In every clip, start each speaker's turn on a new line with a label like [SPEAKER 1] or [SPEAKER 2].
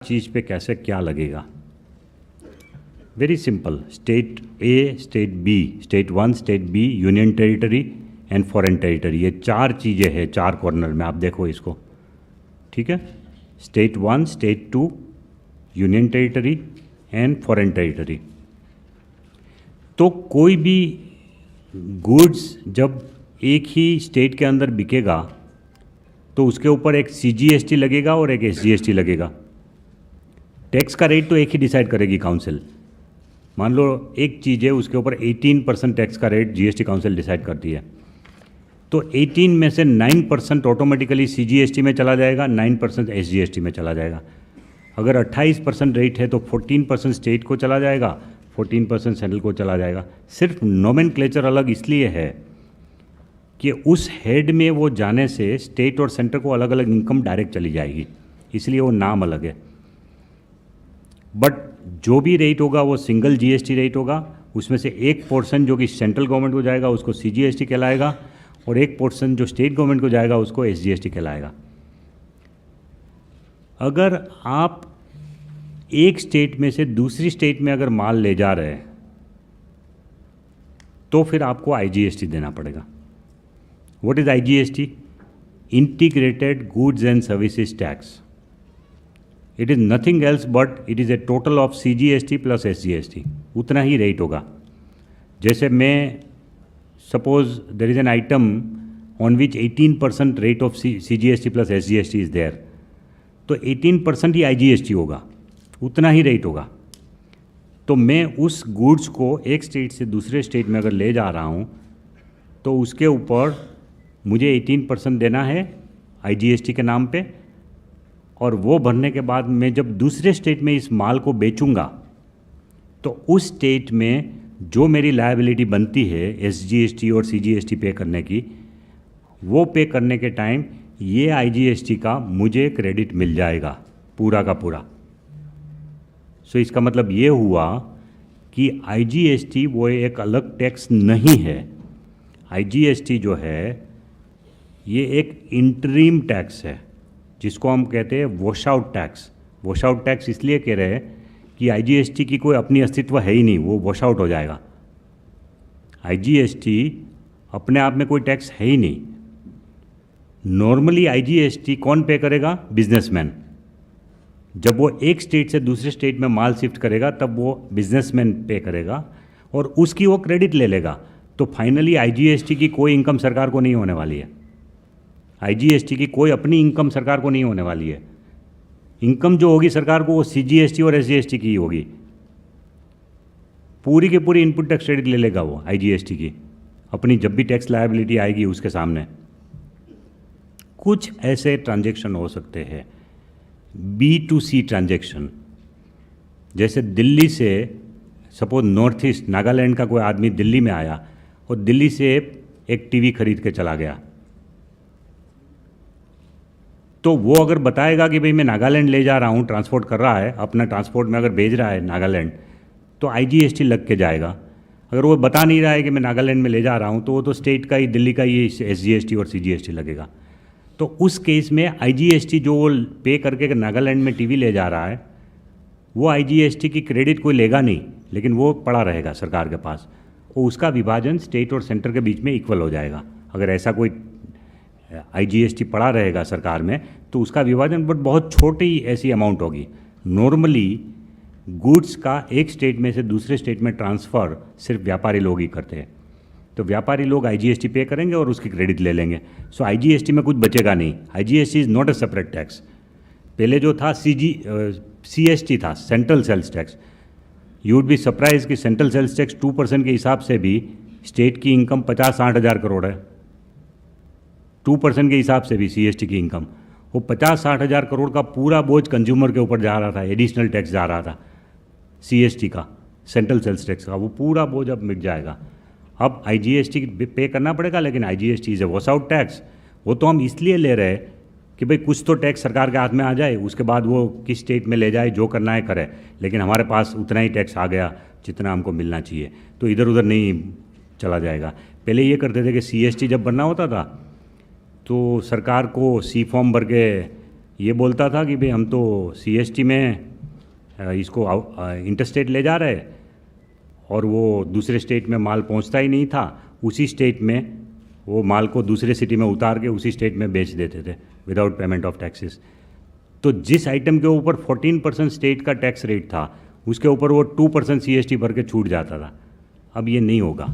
[SPEAKER 1] चीज़ पे कैसे क्या लगेगा। Very simple, state A, state B, state 1, state B, union territory and foreign territory, ये चार चीज़ें हैं चार कॉर्नर में, आप देखो इसको, ठीक है। State 1, state 2, union territory and foreign territory. तो कोई भी गुड्स जब एक ही स्टेट के अंदर बिकेगा तो उसके ऊपर एक CGST लगेगा और एक SGST लगेगा। टैक्स का रेट तो एक ही डिसाइड करेगी काउंसिल। मान लो एक चीज़ है, उसके ऊपर 18% टैक्स का रेट GST काउंसिल डिसाइड करती है, तो 18 में से 9% ऑटोमेटिकली CGST में चला जाएगा, 9% SGST में चला जाएगा। अगर 28% रेट है तो 14% स्टेट को चला जाएगा, 14% सेंट्रल को चला जाएगा। सिर्फ नोमेनक्लेचर अलग इसलिए है कि उस हेड में वो जाने से स्टेट और सेंटर को अलग अलग इनकम डायरेक्ट चली जाएगी, इसलिए वो नाम अलग है। बट जो भी रेट होगा वो सिंगल GST रेट होगा। उसमें से एक पोर्शन जो कि सेंट्रल गवर्नमेंट को जाएगा उसको CGST कहलाएगा, और एक पोर्शन जो स्टेट गवर्नमेंट को जाएगा उसको SGST कहलाएगा। अगर आप एक स्टेट में से दूसरी स्टेट में अगर माल ले जा रहे हैं तो फिर आपको IGST देना पड़ेगा। What is IGST? Integrated Goods and Services Tax. It is nothing else but it is a total of CGST plus SGST. उतना ही रेट होगा। जैसे मैं suppose there is an item on which 18% rate of CGST plus SGST is there, तो 18% ही IGST होगा, उतना ही rate होगा। तो मैं उस गुड्स को एक स्टेट से दूसरे स्टेट में अगर ले जा रहा हूँ तो उसके ऊपर मुझे 18% देना है IGST के नाम पे, और वो भरने के बाद मैं जब दूसरे स्टेट में इस माल को बेचूंगा तो उस स्टेट में जो मेरी लायबिलिटी बनती है SGST और CGST पे करने की, वो पे करने के टाइम ये IGST का मुझे क्रेडिट मिल जाएगा पूरा का पूरा। सो इसका मतलब ये हुआ कि IGST वो एक अलग टैक्स नहीं है। IGST जो है ये एक इंटरिम टैक्स है जिसको हम कहते हैं wash out tax. Wash out tax इसलिए कह रहे हैं कि IGST की कोई अपनी अस्तित्व है ही नहीं, वो वॉश आउट हो जाएगा। IGST अपने आप में कोई टैक्स है ही नहीं। नॉर्मली IGST कौन पे करेगा? बिजनेसमैन। जब वो एक स्टेट से दूसरे स्टेट में माल शिफ्ट करेगा तब वो बिजनेसमैन पे करेगा और उसकी वो क्रेडिट ले लेगा। तो फाइनली IGST की कोई इनकम सरकार को नहीं होने वाली है। IGST की कोई अपनी इनकम सरकार को नहीं होने वाली है। इनकम जो होगी सरकार को वो CGST और SGST की ही होगी। पूरी की पूरी इनपुट टैक्स क्रेडिट ले लेगा वो IGST की, अपनी जब भी टैक्स लायबिलिटी आएगी उसके सामने। कुछ ऐसे ट्रांजैक्शन हो सकते हैं B2C ट्रांजैक्शन, जैसे दिल्ली से सपोज नॉर्थ ईस्ट नागालैंड का कोई आदमी दिल्ली में आया और दिल्ली से एक टीवी खरीद के चला गया, तो वो अगर बताएगा कि भाई मैं नागालैंड ले जा रहा हूँ, ट्रांसपोर्ट कर रहा है, अपना ट्रांसपोर्ट में अगर भेज रहा है नागालैंड, तो IGST लग के जाएगा। अगर वो बता नहीं रहा है कि मैं नागालैंड में ले जा रहा हूँ तो वो तो स्टेट का ही, दिल्ली का ही SGST और CGST लगेगा। तो उस केस में IGST जो वो पे करके नागालैंड में टीवी ले जा रहा है वो IGST की क्रेडिट कोई लेगा नहीं, लेकिन वो पड़ा रहेगा सरकार के पास। वो उसका विभाजन स्टेट और सेंटर के बीच में इक्वल हो जाएगा। अगर ऐसा कोई IGST पड़ा रहेगा सरकार में तो उसका विभाजन बट बहुत छोटी ऐसी अमाउंट होगी। नॉर्मली गुड्स का एक स्टेट में से दूसरे स्टेट में ट्रांसफ़र सिर्फ व्यापारी लोग ही करते हैं, तो व्यापारी लोग IGST पे करेंगे और उसकी क्रेडिट ले लेंगे। सो IGST में कुछ बचेगा नहीं। IGST is not a separate tax. पहले जो था CST था, central sales tax. You would be surprise कि सेंट्रल सेल्स टैक्स 2% के हिसाब से भी स्टेट की इनकम 50-60 हज़ार करोड़ है। 2% के हिसाब से भी CST की इनकम, वो 50-60 हज़ार करोड़ का पूरा बोझ कंज्यूमर के ऊपर जा रहा था, एडिशनल टैक्स जा रहा था CST का, सेंट्रल सेल्स टैक्स का, वो पूरा बोझ अब मिट जाएगा। अब IGST पे करना पड़ेगा, लेकिन IGST is a wash out tax. वो तो हम इसलिए ले रहे हैं कि भाई कुछ तो टैक्स सरकार के हाथ में आ जाए, उसके बाद वो किस स्टेट में ले जाए, जो करना है करे, लेकिन हमारे पास उतना ही टैक्स आ गया जितना हमको मिलना चाहिए, तो इधर उधर नहीं चला जाएगा। पहले ये करते थे कि CST जब बनना होता था तो सरकार को C फॉर्म भर के ये बोलता था कि भाई हम तो CST में इसको इंटरस्टेट ले जा रहे, और वो दूसरे स्टेट में माल पहुंचता ही नहीं था, उसी स्टेट में वो माल को दूसरे सिटी में उतार के उसी स्टेट में बेच देते थे विदाउट पेमेंट ऑफ टैक्सेस। तो जिस आइटम के ऊपर 14% स्टेट का टैक्स रेट था, उसके ऊपर वो 2% CST भर के छूट जाता था। अब ये नहीं होगा,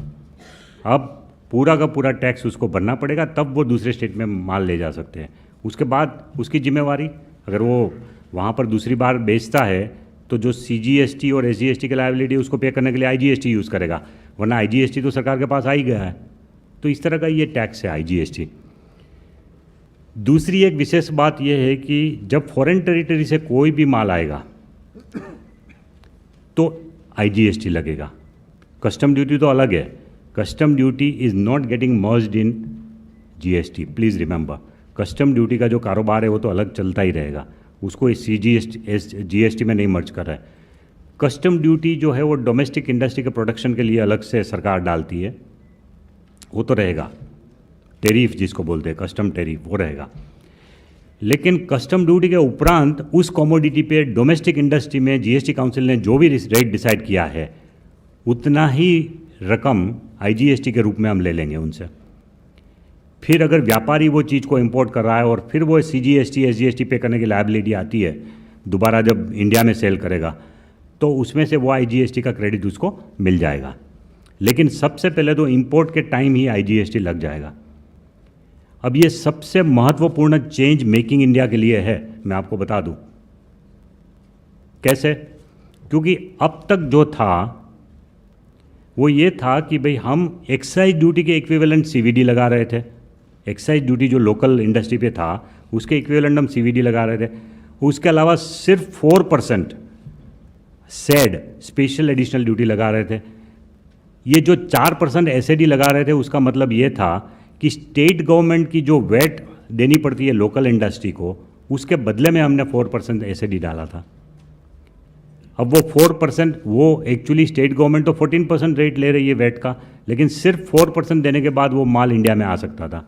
[SPEAKER 1] अब पूरा का पूरा टैक्स उसको भरना पड़ेगा, तब वो दूसरे स्टेट में माल ले जा सकते हैं। उसके बाद उसकी जिम्मेवारी, अगर वो वहाँ पर दूसरी बार बेचता है तो जो CGST और SGST की लायबिलिटी उसको पे करने के लिए IGST यूज़ करेगा, वरना IGST तो सरकार के पास आ ही गया है। तो इस तरह का ये टैक्स है IGST। दूसरी एक विशेष बात यह है कि जब फॉरेन टेरिटरी से कोई भी माल आएगा तो IGST लगेगा। कस्टम ड्यूटी तो अलग है, custom duty is not getting merged in GST, please remember. Custom duty का जो कारोबार है वो तो अलग चलता ही रहेगा, उसको इस GST में नहीं मर्ज कर रहा है। कस्टम ड्यूटी जो है वो डोमेस्टिक इंडस्ट्री के प्रोडक्शन के लिए अलग से सरकार डालती है, वो तो रहेगा। टेरिफ जिसको बोलते हैं कस्टम टेरिफ, वो रहेगा। लेकिन कस्टम ड्यूटी के उपरांत उस कमोडिटी पे डोमेस्टिक इंडस्ट्री में GST काउंसिल ने जो भी रेट डिसाइड किया है, उतना ही रकम IGST के रूप में हम ले लेंगे उनसे। फिर अगर व्यापारी वो चीज़ को इंपोर्ट कर रहा है और फिर वो CGST SGST पे करने की लायबिलिटी आती है दोबारा जब इंडिया में सेल करेगा, तो उसमें से वो IGST का क्रेडिट उसको मिल जाएगा। लेकिन सबसे पहले तो इंपोर्ट के टाइम ही IGST लग जाएगा। अब ये सबसे महत्वपूर्ण चेंज मेकिंग इंडिया के लिए है, मैं आपको बता दूं कैसे। क्योंकि अब तक जो था वो ये था कि भाई हम एक्साइज ड्यूटी के इक्विवेलेंट CVD लगा रहे थे। एक्साइज ड्यूटी जो लोकल इंडस्ट्री पे था उसके इक्विवेलेंट हम CVD लगा रहे थे। उसके अलावा सिर्फ 4% SAD स्पेशल एडिशनल ड्यूटी लगा रहे थे। ये जो 4% SAD लगा रहे थे उसका मतलब ये था कि स्टेट गवर्नमेंट की जो वेट देनी पड़ती है लोकल इंडस्ट्री को, उसके बदले में हमने 4% SAD डाला था। अब वो 4%, वो एक्चुअली स्टेट गवर्नमेंट तो 14% रेट ले रही है वेट का, लेकिन सिर्फ 4% देने के बाद वो माल इंडिया में आ सकता था।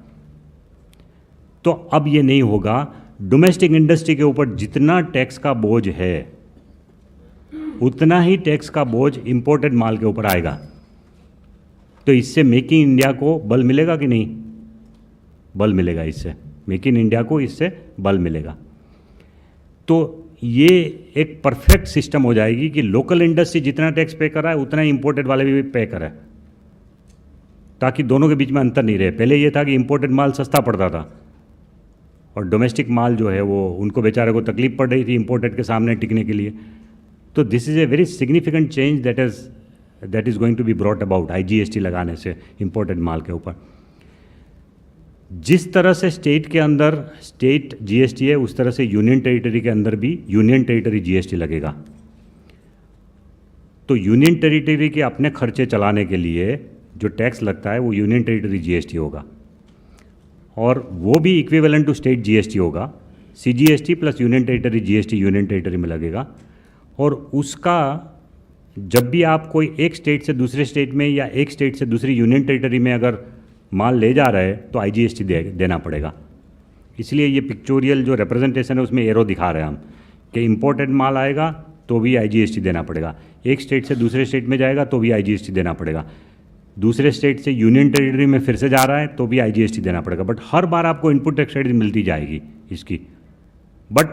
[SPEAKER 1] तो अब ये नहीं होगा। डोमेस्टिक इंडस्ट्री के ऊपर जितना टैक्स का बोझ है उतना ही टैक्स का बोझ इंपोर्टेड माल के ऊपर आएगा। तो इससे मेक इन इंडिया को बल मिलेगा कि नहीं? बल मिलेगा। इससे मेक इन इंडिया को इससे बल मिलेगा। तो ये एक परफेक्ट सिस्टम हो जाएगी कि लोकल इंडस्ट्री जितना टैक्स पे कर रहा है उतना ही इंपोर्टेड वाले भी पे करे, ताकि दोनों के बीच में अंतर नहीं रहे। पहले ये था कि इंपोर्टेड माल सस्ता पड़ता था और डोमेस्टिक माल जो है वो उनको बेचारे को तकलीफ पड़ रही थी इंपोर्टेड के सामने टिकने के लिए। तो this is a very significant change that is going to be brought about IGST लगाने से इंपोर्टेड माल के ऊपर। जिस तरह से स्टेट के अंदर स्टेट GST है, उस तरह से यूनियन टेरिटरी के अंदर भी यूनियन टेरिटरी GST लगेगा। तो यूनियन टेरिटरी के अपने खर्चे चलाने के लिए जो टैक्स लगता है वो यूनियन टेरिटरी GST होगा, और वो भी इक्विवेलेंट टू स्टेट GST होगा। CGST plus union territory GST union territory में लगेगा। और उसका जब भी आप कोई एक स्टेट से दूसरे स्टेट में या एक स्टेट से दूसरी यूनियन टेरिटरी में अगर माल ले जा रहे हैं तो IGST देना पड़ेगा। इसलिए ये पिक्चोरियल जो रिप्रेजेंटेशन है उसमें एरो दिखा रहे हैं हम कि इंपोर्टेड माल आएगा तो भी IGST देना पड़ेगा, एक स्टेट से दूसरे स्टेट में जाएगा तो भी IGST देना पड़ेगा, दूसरे स्टेट से यूनियन टेरिटरी में फिर से जा रहा है तो भी IGST देना पड़ेगा। बट हर बार आपको इनपुट टैक्स क्रेडिट मिलती जाएगी इसकी, बट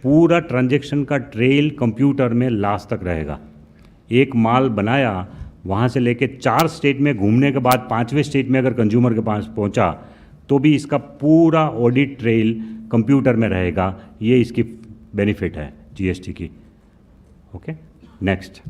[SPEAKER 1] पूरा ट्रांजैक्शन का ट्रेल कंप्यूटर में लास्ट तक रहेगा। एक माल बनाया, वहाँ से लेके 4 स्टेट में घूमने के बाद 5वें स्टेट में अगर कंज्यूमर के पास पहुँचा तो भी इसका पूरा ऑडिट ट्रेल कंप्यूटर में रहेगा। ये इसकी बेनिफिट है GST की। Okay, next.